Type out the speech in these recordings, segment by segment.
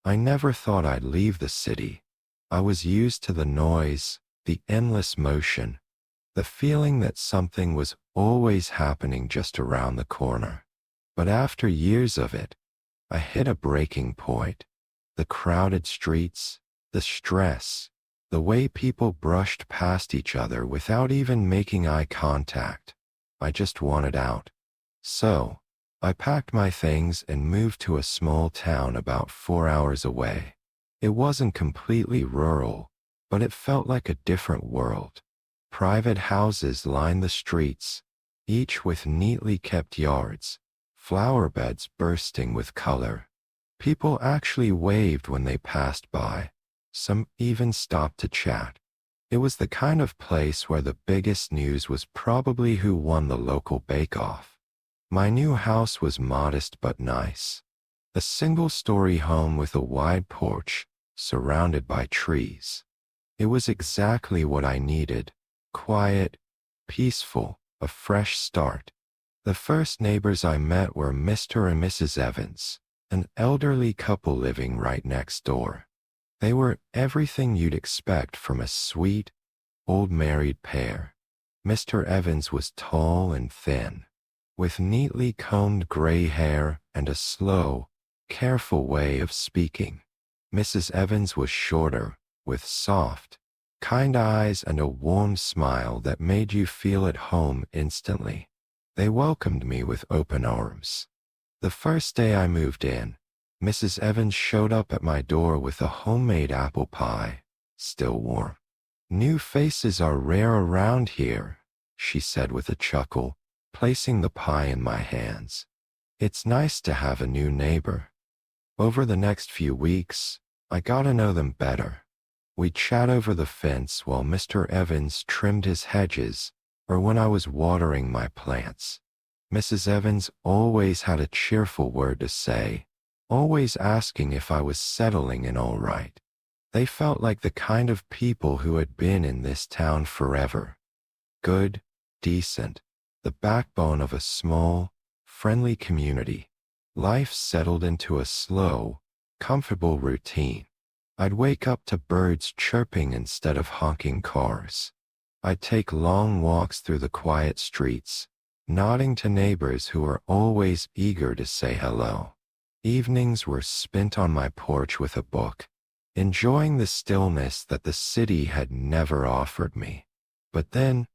I never thought I'd leave the city. I was used to the noise, the endless motion, the feeling that something was always happening just around the corner. But after years of it, I hit a breaking point. The crowded streets, the stress, the way people brushed past each other without even making eye contact. I just wanted out. So, I packed my things and moved to a small town about 4 hours away. It wasn't completely rural, but it felt like a different world. Private houses lined the streets, each with neatly kept yards, flower beds bursting with color. People actually waved when they passed by. Some even stopped to chat. It was the kind of place where the biggest news was probably who won the local bake-off. My new house was modest but nice. A single-story home with a wide porch, surrounded by trees. It was exactly what I needed. Quiet, peaceful, a fresh start. The first neighbors I met were Mr. and Mrs. Evans, an elderly couple living right next door. They were everything you'd expect from a sweet, old married pair. Mr. Evans was tall and thin, with neatly combed gray hair and a slow, careful way of speaking. Mrs. Evans was shorter, with soft, kind eyes and a warm smile that made you feel at home instantly. They welcomed me with open arms. The first day I moved in, Mrs. Evans showed up at my door with a homemade apple pie, still warm. "New faces are rare around here," she said with a chuckle, placing the pie in my hands. "It's nice to have a new neighbor." Over the next few weeks, I got to know them better. We'd chat over the fence while Mr. Evans trimmed his hedges, or when I was watering my plants. Mrs. Evans always had a cheerful word to say, always asking if I was settling in all right. They felt like the kind of people who had been in this town forever. Good, decent, the backbone of a small, friendly community. Life settled into a slow, comfortable routine. I'd wake up to birds chirping instead of honking cars. I'd take long walks through the quiet streets, nodding to neighbors who were always eager to say hello. Evenings were spent on my porch with a book, enjoying the stillness that the city had never offered me. But then,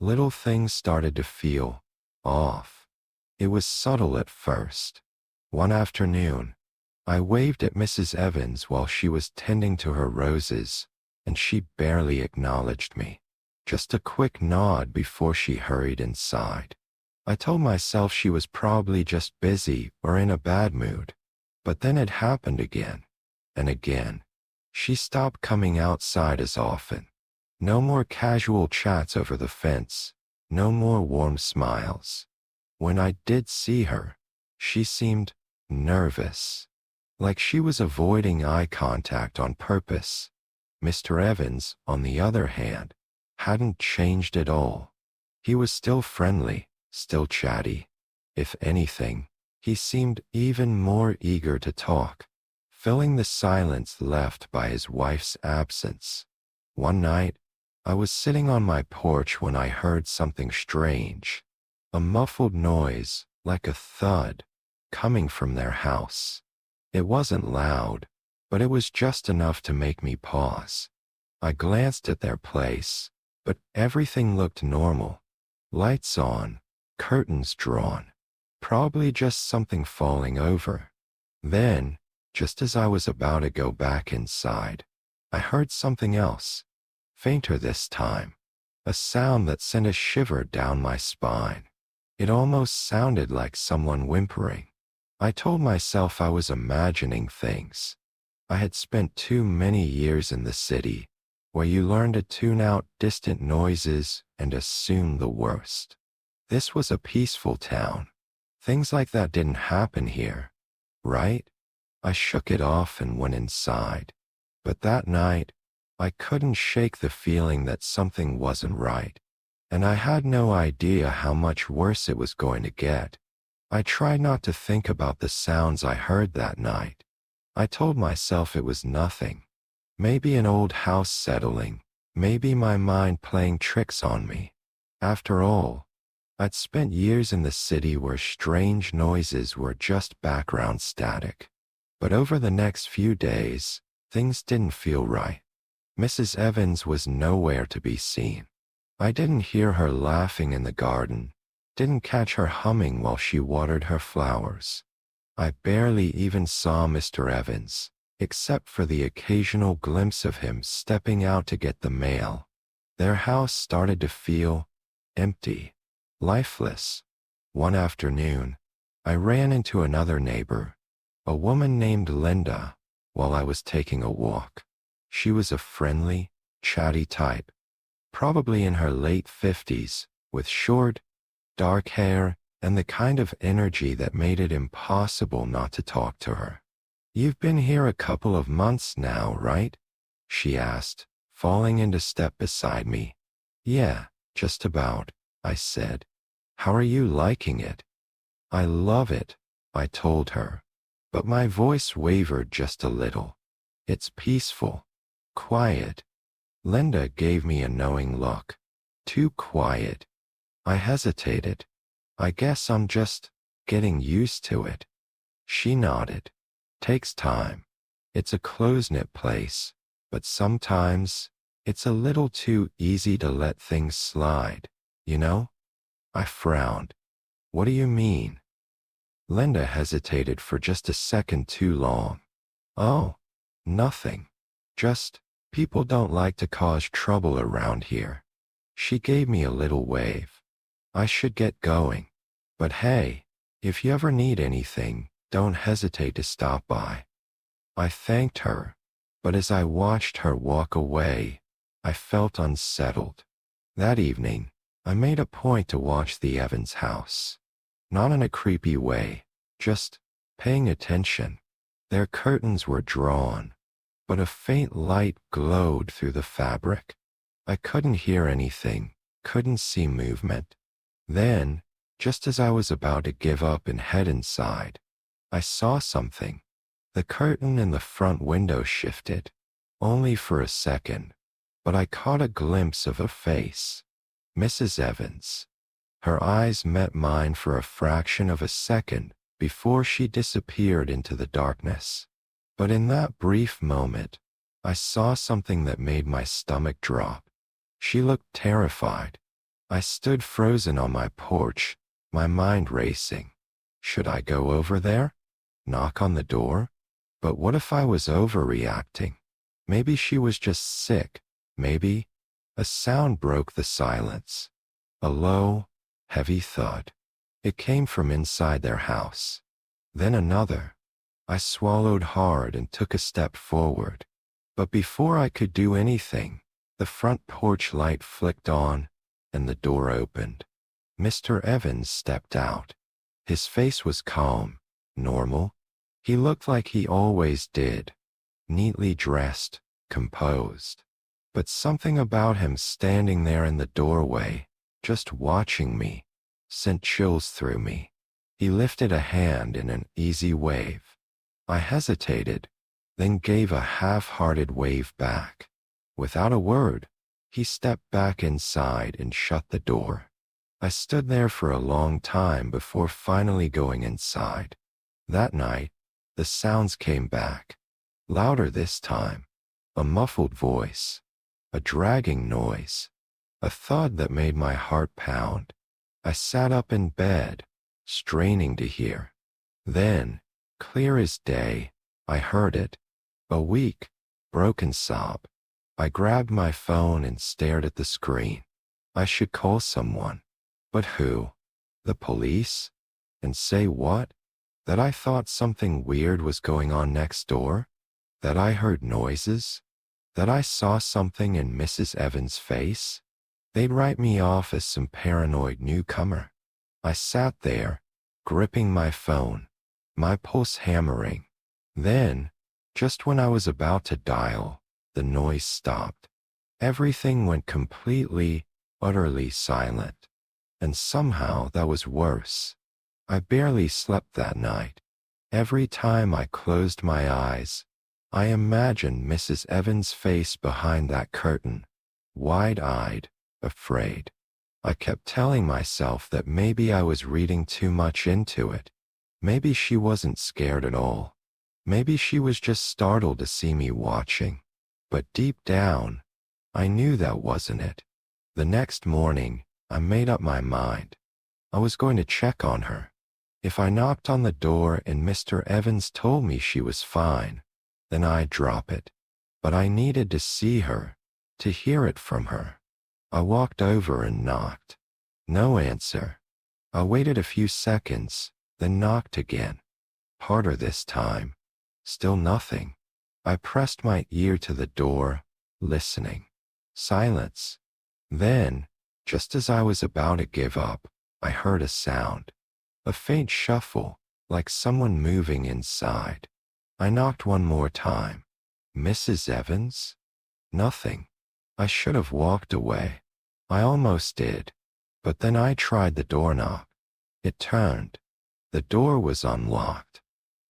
little things started to feel off. It was subtle at first. One afternoon, I waved at Mrs. Evans while she was tending to her roses, and she barely acknowledged me. Just a quick nod before she hurried inside. I told myself she was probably just busy or in a bad mood. But then it happened again and again. She stopped coming outside as often. No more casual chats over the fence, no more warm smiles. When I did see her, she seemed nervous, like she was avoiding eye contact on purpose. Mr. Evans, on the other hand, hadn't changed at all. He was still friendly, still chatty. If anything, he seemed even more eager to talk, filling the silence left by his wife's absence. One night, I was sitting on my porch when I heard something strange, a muffled noise, like a thud, coming from their house. It wasn't loud, but it was just enough to make me pause. I glanced at their place, but everything looked normal. Lights on, curtains drawn, probably just something falling over. Then, just as I was about to go back inside, I heard something else, fainter this time, a sound that sent a shiver down my spine. It almost sounded like someone whimpering. I told myself I was imagining things. I had spent too many years in the city, where you learn to tune out distant noises and assume the worst. This was a peaceful town. Things like that didn't happen here, right? I shook it off and went inside. But that night, I couldn't shake the feeling that something wasn't right, and I had no idea how much worse it was going to get. I tried not to think about the sounds I heard that night. I told myself it was nothing. Maybe an old house settling. Maybe my mind playing tricks on me. After all, I'd spent years in the city where strange noises were just background static. But over the next few days, things didn't feel right. Mrs. Evans was nowhere to be seen. I didn't hear her laughing in the garden, didn't catch her humming while she watered her flowers. I barely even saw Mr. Evans, except for the occasional glimpse of him stepping out to get the mail. Their house started to feel empty, lifeless. One afternoon, I ran into another neighbor, a woman named Linda, while I was taking a walk. She was a friendly, chatty type, probably in her late 50s, with short, dark hair and the kind of energy that made it impossible not to talk to her. "You've been here a couple of months now, right?" she asked, falling into step beside me. "Yeah, just about," I said. "How are you liking it?" "I love it," I told her, but my voice wavered just a little. "It's peaceful, quiet." Linda gave me a knowing look. "Too quiet." I hesitated. "I guess I'm just getting used to it." She nodded. "Takes time. It's a close-knit place, but sometimes it's a little too easy to let things slide, you know?" I frowned. "What do you mean?" Linda hesitated for just a second too long. "Oh, nothing. Just, people don't like to cause trouble around here." She gave me a little wave. "I should get going. But hey, if you ever need anything, don't hesitate to stop by." I thanked her, but as I watched her walk away, I felt unsettled. That evening, I made a point to watch the Evans house. Not in a creepy way, just paying attention. Their curtains were drawn, but a faint light glowed through the fabric. I couldn't hear anything, couldn't see movement. Then, just as I was about to give up and head inside, I saw something. The curtain in the front window shifted, only for a second, but I caught a glimpse of a face. Mrs. Evans. Her eyes met mine for a fraction of a second before she disappeared into the darkness. But in that brief moment, I saw something that made my stomach drop. She looked terrified. I stood frozen on my porch, my mind racing. Should I go over there? Knock on the door? But what if I was overreacting? Maybe she was just sick. Maybe. A sound broke the silence. A low, heavy thud. It came from inside their house. Then another. I swallowed hard and took a step forward. But before I could do anything, the front porch light flicked on and the door opened. Mr. Evans stepped out. His face was calm, normal. He looked like he always did, neatly dressed, composed. But something about him standing there in the doorway, just watching me, sent chills through me. He lifted a hand in an easy wave. I hesitated, then gave a half-hearted wave back. Without a word, he stepped back inside and shut the door. I stood there for a long time before finally going inside. That night, the sounds came back, louder this time, a muffled voice, a dragging noise, a thud that made my heart pound. I sat up in bed, straining to hear. Then, clear as day, I heard it, a weak, broken sob. I grabbed my phone and stared at the screen. I should call someone. But who? The police? And say what? That I thought something weird was going on next door? That I heard noises? That I saw something in Mrs. Evans' face? They'd write me off as some paranoid newcomer. I sat there, gripping my phone, my pulse hammering. Then, just when I was about to dial, the noise stopped. Everything went completely, utterly silent. And somehow that was worse. I barely slept that night. Every time I closed my eyes, I imagined Mrs. Evans' face behind that curtain, wide-eyed, afraid. I kept telling myself that maybe I was reading too much into it. Maybe she wasn't scared at all. Maybe she was just startled to see me watching. But deep down, I knew that wasn't it. The next morning, I made up my mind. I was going to check on her. If I knocked on the door and Mr. Evans told me she was fine, then I'd drop it. But I needed to see her, to hear it from her. I walked over and knocked. No answer. I waited a few seconds, then knocked again. Harder this time. Still nothing. I pressed my ear to the door, listening. Silence. Then, just as I was about to give up, I heard a sound. A faint shuffle, like someone moving inside. I knocked one more time. Mrs. Evans? Nothing. I should have walked away. I almost did. But then I tried the doorknob. It turned. The door was unlocked.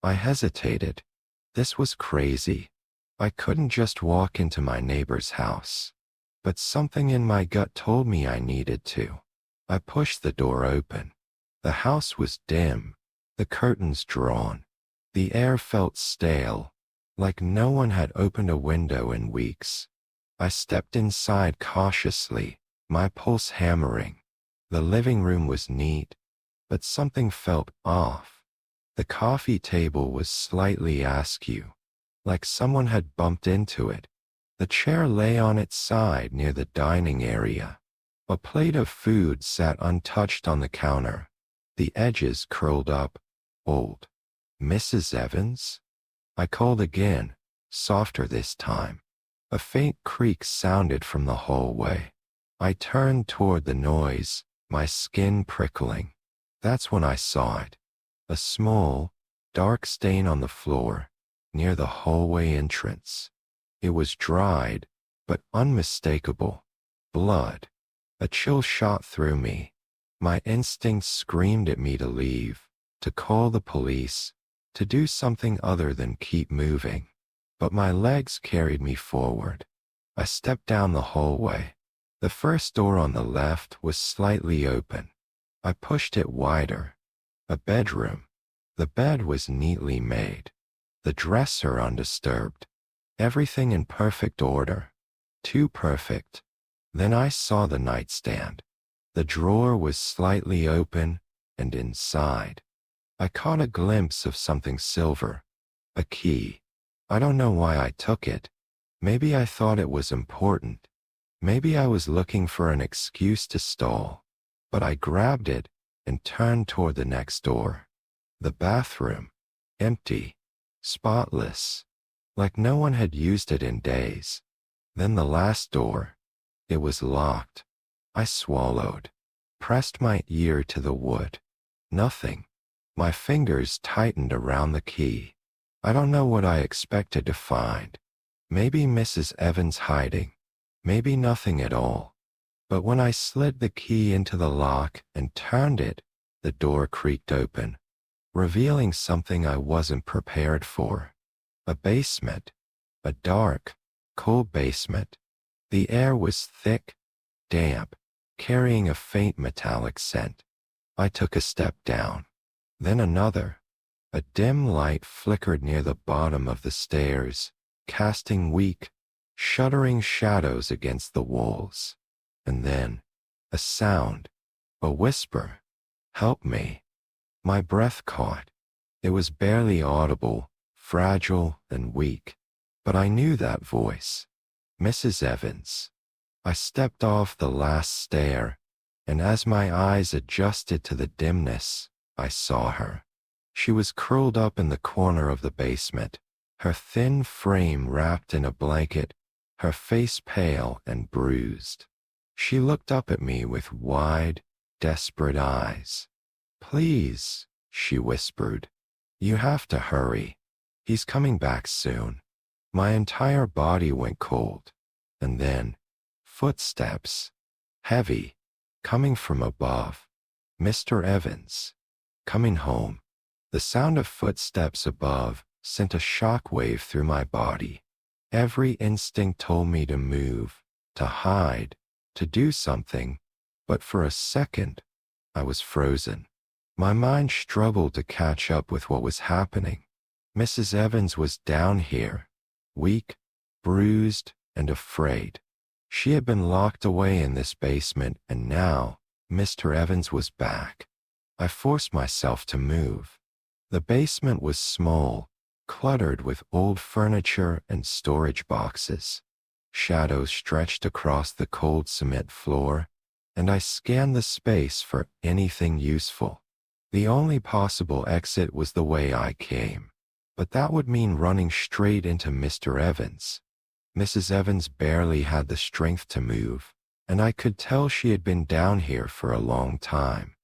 I hesitated. This was crazy. I couldn't just walk into my neighbor's house. But something in my gut told me I needed to. I pushed the door open. The house was dim, the curtains drawn. The air felt stale, like no one had opened a window in weeks. I stepped inside cautiously, my pulse hammering. The living room was neat, but something felt off. The coffee table was slightly askew, like someone had bumped into it. The chair lay on its side near the dining area. A plate of food sat untouched on the counter, the edges curled up, old. Mrs. Evans? I called again, softer this time. A faint creak sounded from the hallway. I turned toward the noise, my skin prickling. That's when I saw it. A small, dark stain on the floor, near the hallway entrance. It was dried, but unmistakable. Blood. A chill shot through me. My instincts screamed at me to leave, to call the police, to do something other than keep moving. But my legs carried me forward. I stepped down the hallway. The first door on the left was slightly open. I pushed it wider. A bedroom. The bed was neatly made. The dresser undisturbed. Everything in perfect order. Too perfect. Then I saw the nightstand. The drawer was slightly open, and inside, I caught a glimpse of something silver. A key. I don't know why I took it. Maybe I thought it was important. Maybe I was looking for an excuse to stall. But I grabbed it and turned toward the next door. The bathroom. Empty. Spotless. Like no one had used it in days. Then the last door. It was locked. I swallowed, pressed my ear to the wood. Nothing. My fingers tightened around the key. I don't know what I expected to find. Maybe Mrs. Evans hiding. Maybe nothing at all. But when I slid the key into the lock and turned it, the door creaked open, revealing something I wasn't prepared for. A basement. A dark, cold basement. The air was thick, damp, carrying a faint metallic scent. I took a step down, then another. A dim light flickered near the bottom of the stairs, casting weak, shuddering shadows against the walls. And then, a sound, a whisper. Help me. My breath caught. It was barely audible, fragile and weak. But I knew that voice. Mrs. Evans. I stepped off the last stair, and as my eyes adjusted to the dimness, I saw her. She was curled up in the corner of the basement, her thin frame wrapped in a blanket, her face pale and bruised. She looked up at me with wide, desperate eyes. "Please," she whispered. "You have to hurry. He's coming back soon." My entire body went cold. And then, footsteps. Heavy. Coming from above. Mr. Evans. Coming home. The sound of footsteps above sent a shock wave through my body. Every instinct told me to move, to hide, to do something, but for a second, I was frozen. My mind struggled to catch up with what was happening. Mrs. Evans was down here, weak, bruised, and afraid. She had been locked away in this basement, and now Mr. Evans was back. I forced myself to move. The basement was small, cluttered with old furniture and storage boxes. Shadows stretched across the cold cement floor, and I scanned the space for anything useful. The only possible exit was the way I came, but that would mean running straight into Mr. Evans. Mrs. Evans barely had the strength to move, and I could tell she had been down here for a long time.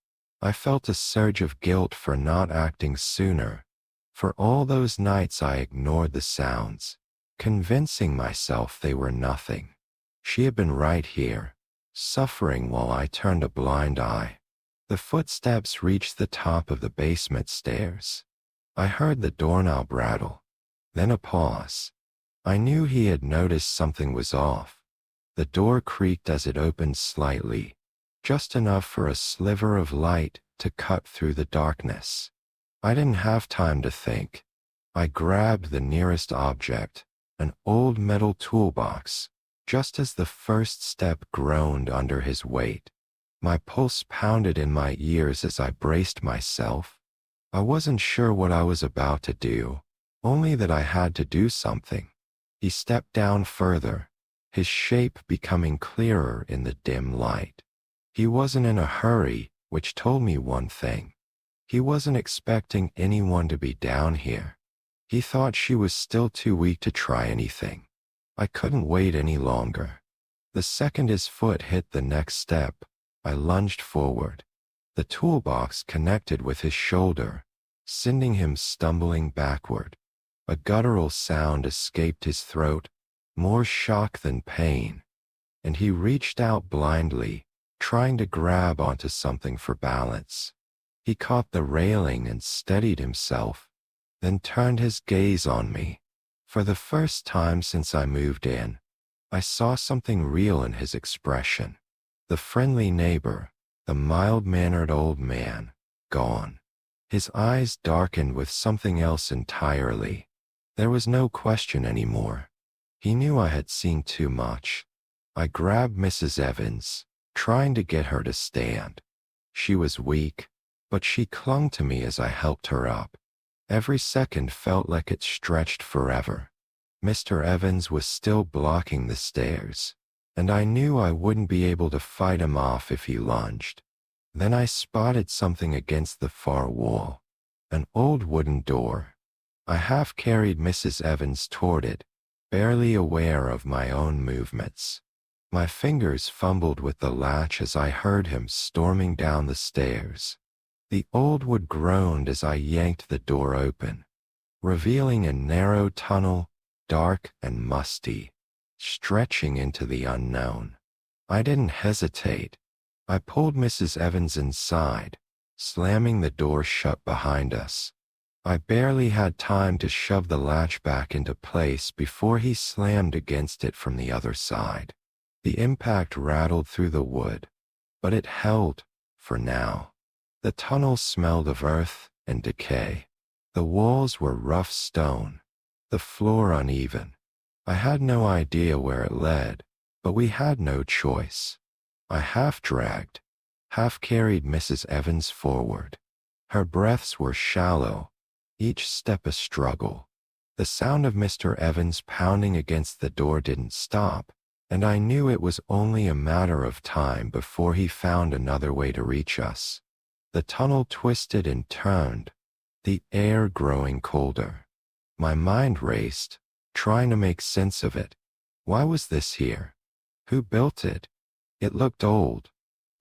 I felt a surge of guilt for not acting sooner. For all those nights I ignored the sounds, convincing myself they were nothing. She had been right here, suffering while I turned a blind eye. The footsteps reached the top of the basement stairs. I heard the doorknob rattle, then a pause. I knew he had noticed something was off. The door creaked as it opened slightly, just enough for a sliver of light to cut through the darkness. I didn't have time to think. I grabbed the nearest object, an old metal toolbox, just as the first step groaned under his weight. My pulse pounded in my ears as I braced myself. I wasn't sure what I was about to do, only that I had to do something. He stepped down further, his shape becoming clearer in the dim light. He wasn't in a hurry, which told me one thing. He wasn't expecting anyone to be down here. He thought she was still too weak to try anything. I couldn't wait any longer. The second his foot hit the next step, I lunged forward. The toolbox connected with his shoulder, sending him stumbling backward. A guttural sound escaped his throat, more shock than pain, and he reached out blindly, trying to grab onto something for balance. He caught the railing and steadied himself, then turned his gaze on me. For the first time since I moved in, I saw something real in his expression. The friendly neighbor, the mild-mannered old man, gone. His eyes darkened with something else entirely. There was no question anymore. He knew I had seen too much. I grabbed Mrs. Evans, trying to get her to stand. She was weak, but she clung to me as I helped her up. Every second felt like it stretched forever. Mr. Evans was still blocking the stairs, and I knew I wouldn't be able to fight him off if he lunged. Then I spotted something against the far wall, an old wooden door. I half carried Mrs. Evans toward it, barely aware of my own movements. My fingers fumbled with the latch as I heard him storming down the stairs. The old wood groaned as I yanked the door open, revealing a narrow tunnel, dark and musty, stretching into the unknown. I didn't hesitate. I pulled Mrs. Evans inside, slamming the door shut behind us. I barely had time to shove the latch back into place before he slammed against it from the other side. The impact rattled through the wood, but it held, for now. The tunnel smelled of earth and decay. The walls were rough stone, the floor uneven. I had no idea where it led, but we had no choice. I half dragged, half carried Mrs. Evans forward. Her breaths were shallow, each step a struggle. The sound of Mr. Evans pounding against the door didn't stop, and I knew it was only a matter of time before he found another way to reach us. The tunnel twisted and turned, the air growing colder. My mind raced, trying to make sense of it. Why was this here? Who built it? It looked old,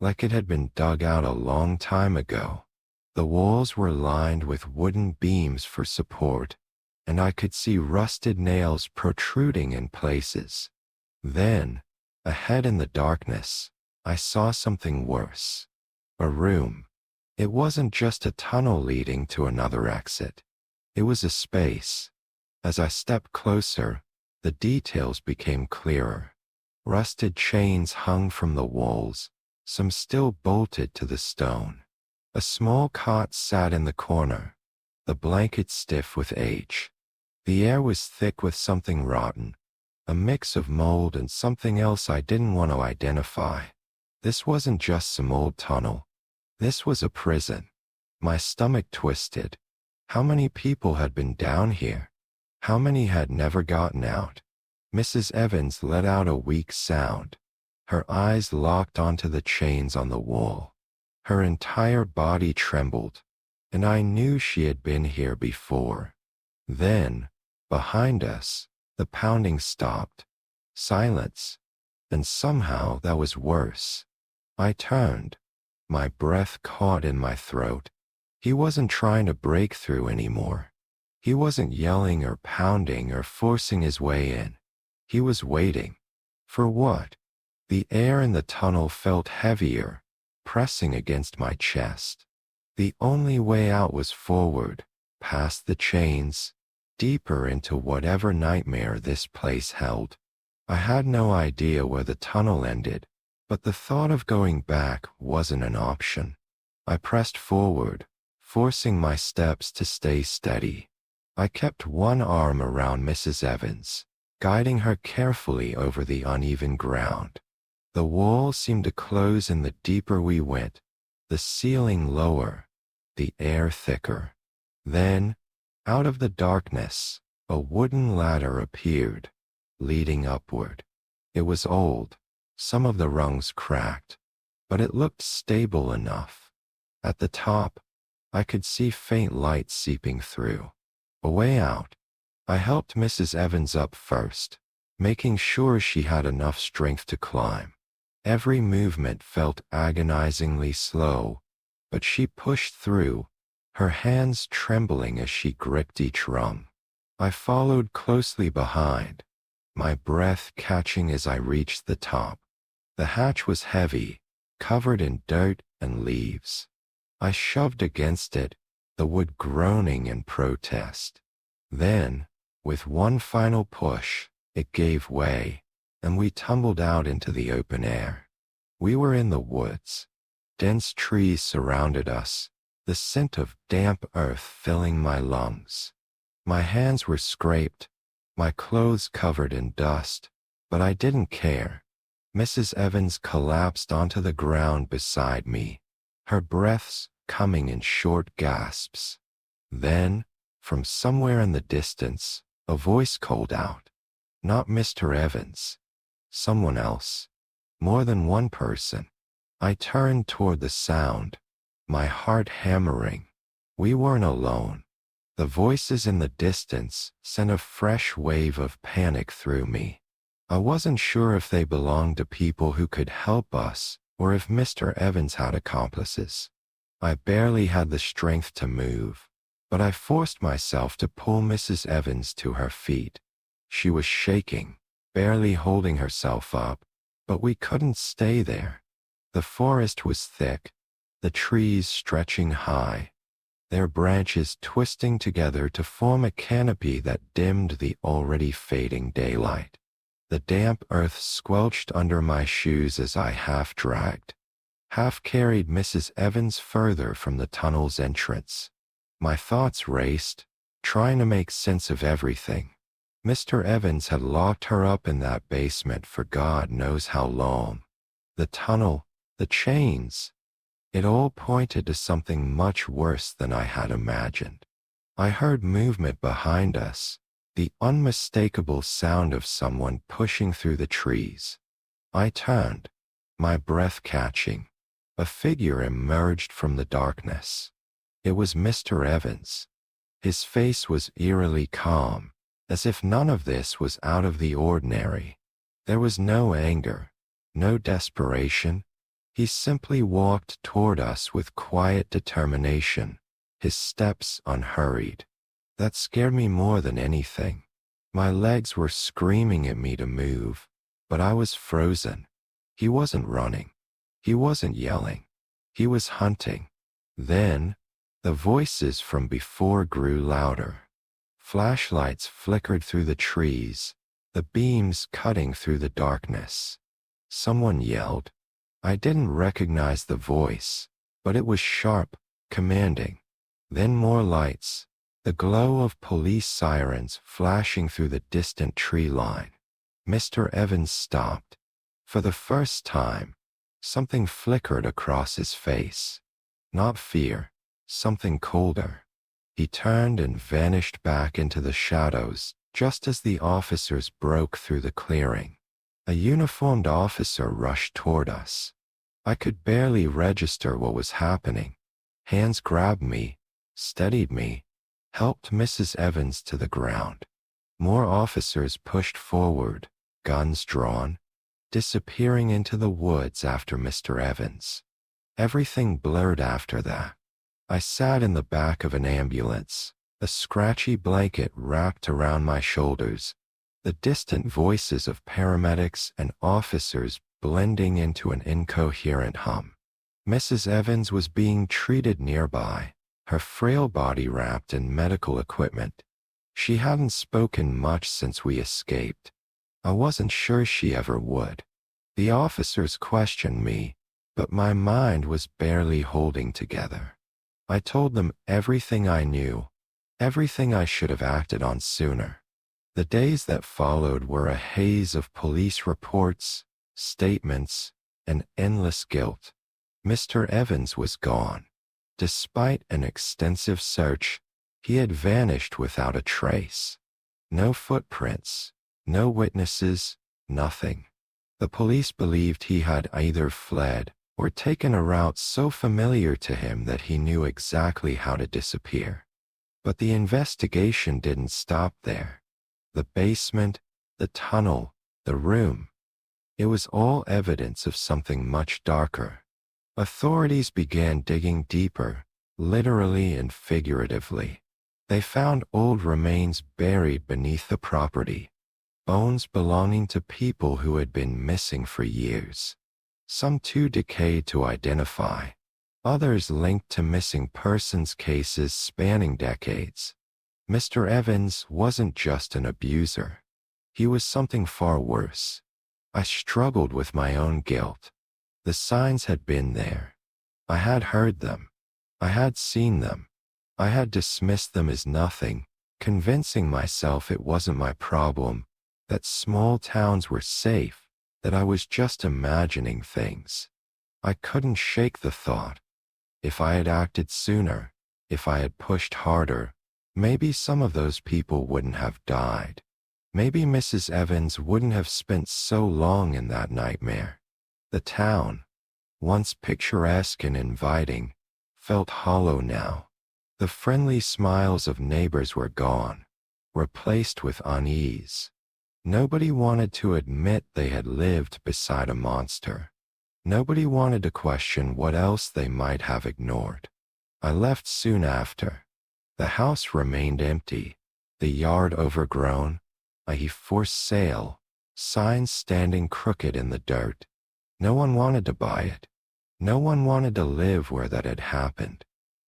like it had been dug out a long time ago. The walls were lined with wooden beams for support, and I could see rusted nails protruding in places. Then, ahead in the darkness, I saw something worse. A room. It wasn't just a tunnel leading to another exit. It was a space. As I stepped closer, the details became clearer. Rusted chains hung from the walls, some still bolted to the stone. A small cot sat in the corner, the blanket stiff with age. The air was thick with something rotten, a mix of mold and something else I didn't want to identify. This wasn't just some old tunnel. This was a prison. My stomach twisted. How many people had been down here? How many had never gotten out? Mrs. Evans let out a weak sound. Her eyes locked onto the chains on the wall. Her entire body trembled, and I knew she had been here before. Then, behind us, the pounding stopped. Silence. And somehow that was worse. I turned. My breath caught in my throat. He wasn't trying to break through anymore. He wasn't yelling or pounding or forcing his way in. He was waiting. For what? The air in the tunnel felt heavier, pressing against my chest. The only way out was forward, past the chains, deeper into whatever nightmare this place held. I had no idea where the tunnel ended, but the thought of going back wasn't an option. I pressed forward, forcing my steps to stay steady. I kept one arm around Mrs. Evans, guiding her carefully over the uneven ground. The wall seemed to close in the deeper we went, the ceiling lower, the air thicker. Then, out of the darkness, a wooden ladder appeared, leading upward. It was old, some of the rungs cracked, but it looked stable enough. At the top, I could see faint light seeping through. A way out. I helped Mrs. Evans up first, making sure she had enough strength to climb. Every movement felt agonizingly slow, but she pushed through, her hands trembling as she gripped each rung. I followed closely behind, my breath catching as I reached the top. The hatch was heavy, covered in dirt and leaves. I shoved against it, the wood groaning in protest. Then, with one final push, it gave way, and we tumbled out into the open air. We were in the woods. Dense trees surrounded us, the scent of damp earth filling my lungs. My hands were scraped, my clothes covered in dust, but I didn't care. Mrs. Evans collapsed onto the ground beside me, her breaths coming in short gasps. Then, from somewhere in the distance, a voice called out. Not Mr. Evans. Someone else. More than one person. I turned toward the sound, my heart hammering. We weren't alone. The voices in the distance sent a fresh wave of panic through me. I wasn't sure if they belonged to people who could help us or if Mr. Evans had accomplices. I barely had the strength to move, but I forced myself to pull Mrs. Evans to her feet. She was shaking, barely holding herself up, but we couldn't stay there. The forest was thick, the trees stretching high, their branches twisting together to form a canopy that dimmed the already fading daylight. The damp earth squelched under my shoes as I half-dragged, half-carried Mrs. Evans further from the tunnel's entrance. My thoughts raced, trying to make sense of everything. Mr. Evans had locked her up in that basement for God knows how long. The tunnel, the chains, it all pointed to something much worse than I had imagined. I heard movement behind us, the unmistakable sound of someone pushing through the trees. I turned, my breath catching. A figure emerged from the darkness. It was Mr. Evans. His face was eerily calm, as if none of this was out of the ordinary. There was no anger, no desperation. He simply walked toward us with quiet determination, his steps unhurried. That scared me more than anything. My legs were screaming at me to move, but I was frozen. He wasn't running. He wasn't yelling. He was hunting. Then, the voices from before grew louder. Flashlights flickered through the trees, the beams cutting through the darkness. Someone yelled. I didn't recognize the voice, but it was sharp, commanding. Then more lights, the glow of police sirens flashing through the distant tree line. Mr. Evans stopped. For the first time, something flickered across his face. Not fear, something colder. He turned and vanished back into the shadows just as the officers broke through the clearing. A uniformed officer rushed toward us. I could barely register what was happening. Hands grabbed me, steadied me, helped Mrs. Evans to the ground. More officers pushed forward, guns drawn, disappearing into the woods after Mr. Evans. Everything blurred after that. I sat in the back of an ambulance, a scratchy blanket wrapped around my shoulders, the distant voices of paramedics and officers blending into an incoherent hum. Mrs. Evans was being treated nearby, her frail body wrapped in medical equipment. She hadn't spoken much since we escaped. I wasn't sure she ever would. The officers questioned me, but my mind was barely holding together. I told them everything I knew, everything I should have acted on sooner. The days that followed were a haze of police reports, statements, and endless guilt. Mr. Evans was gone. Despite an extensive search, he had vanished without a trace. No footprints, no witnesses, nothing. The police believed he had either fled or taken a route so familiar to him that he knew exactly how to disappear. But the investigation didn't stop there. The basement, the tunnel, the room. It was all evidence of something much darker. Authorities began digging deeper, literally and figuratively. They found old remains buried beneath the property, bones belonging to people who had been missing for years. Some too decayed to identify, others linked to missing persons cases spanning decades. Mr. Evans wasn't just an abuser. He was something far worse. I struggled with my own guilt. The signs had been there. I had heard them. I had seen them. I had dismissed them as nothing, convincing myself it wasn't my problem, that small towns were safe, that I was just imagining things. I couldn't shake the thought. If I had acted sooner, if I had pushed harder, maybe some of those people wouldn't have died. Maybe Mrs. Evans wouldn't have spent so long in that nightmare. The town, once picturesque and inviting, felt hollow now. The friendly smiles of neighbors were gone, replaced with unease. Nobody wanted to admit they had lived beside a monster. Nobody wanted to question what else they might have ignored. I left soon after. The house remained empty, the yard overgrown, a for sale, signs standing crooked in the dirt. No one wanted to buy it. No one wanted to live where that had happened.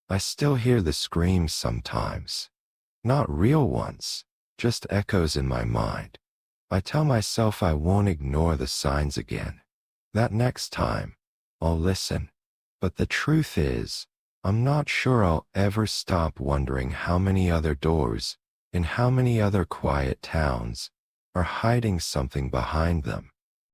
I still hear the screams sometimes. Not real ones, just echoes in my mind. I tell myself I won't ignore the signs again. That next time, I'll listen. But the truth is, I'm not sure I'll ever stop wondering how many other doors, in how many other quiet towns, are hiding something behind them.